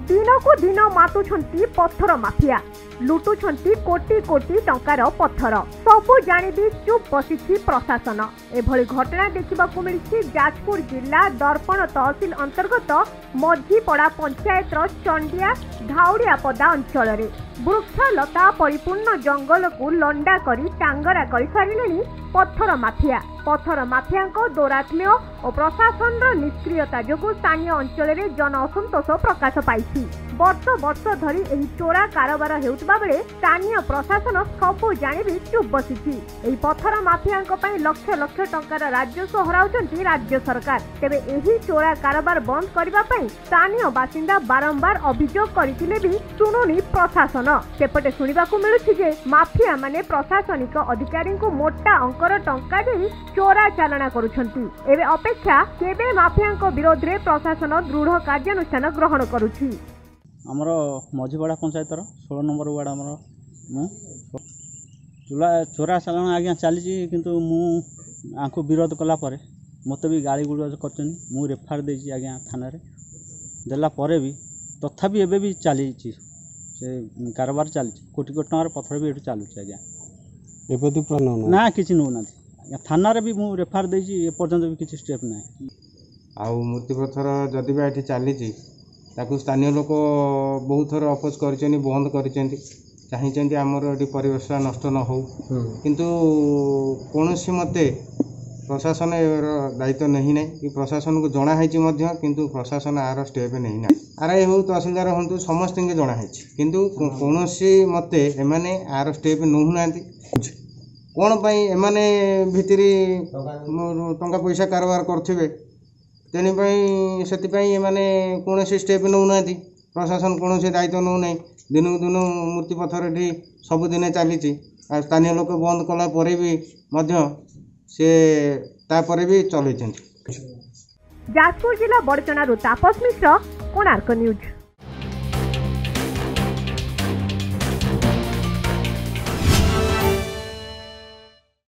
दिन को दिन मातुछंती पत्थर माफिया लुटुछंती कोटी कोटी टंकार पत्थर सबू जानिबी चुप बसिछि प्रशासन। एभली घटना देखिबाकू मिलिछि जाजपुर जिला दर्पण तहसील अंतर्गत मझीपड़ा पंचायत चंडिया धाउड़ियापदा अंचल में वृक्षलता परिपूर्ण जंगल को लंडा करी टांगरा कर सारे पत्थर माफिया दौरात्म्य और प्रशासन निष्क्रियता जो स्थानीय अंचल में जन असंतोष प्रकाश पाई। वर्ष वर्ष धरी एही चोरा कारोबार हेउतबा बेले स्थानीय प्रशासन सबू जानिबी चुप बसिछि। एही पत्थर माफिया लक्ष लक्ष टंकार राजस्व हराउछंती राज्य सरकार। तेबे एही चोरा कारोबार बंद करबा पई स्थानीय बासिंदा बारंबार अभियोग करथिले भी सुनुनी प्रशासन। सेपटे सुनिबाकू मिलुछि जे माफिया माने प्रशासनिक अधिकारी को मोटा अंकर टंका दे चोरा चालना करुछंती। एबे अपेक्षा केबे माफिया विरोध रे प्रशासन दृढ़ कार्यानुष्ठान ग्रहण करुछि। आमर मझीपड़ा पंचायत 16 नंबर वार्ड आमर चोरा चालाण आज्ञा चली किंतु मुझे विरोध कला मत भी गाड़ी गुड़ज कर रेफार दे आज्ञा थाना देला परे भी तथापि एबे भी चली से कारोबार चली कोटी कोटी टकर पत्थर भी ये चलुच आज्ञा ना कि नौना थाना रे भी मुझे रेफार दे पर्यंत भी किसी स्टेप ना आउ मूर्ति पत्थर जदि भी चली ताकू स्थानीय लोक बहुत थर अपोज कर बंद कर चाहिए आमर ये परिवेश नष्ट न हो किंतु कौन सी मते प्रशासन दायित्व नहीं ना कि प्रशासन को जनाई किंतु प्रशासन आर स्टेप नहीं ना आरआई हो तहसीलदार हूँ समस्त जनाई किंतु कौन सी मते एमाने आर स्टेप नौना कौन एमाने भितरी टंका पैसा कारोबार करथिबे तेणुपाई से माने कौन स्टेप नौना प्रशासन कौन दायित्व नौना दिन को दिन मूर्ति पत्थर ये सबुदिन चली स्थानीय लोक बंद कला भी से तापर भी चल। जाजपुर जिला बड़चना तापस मिश्र, कोणार्क न्यूज।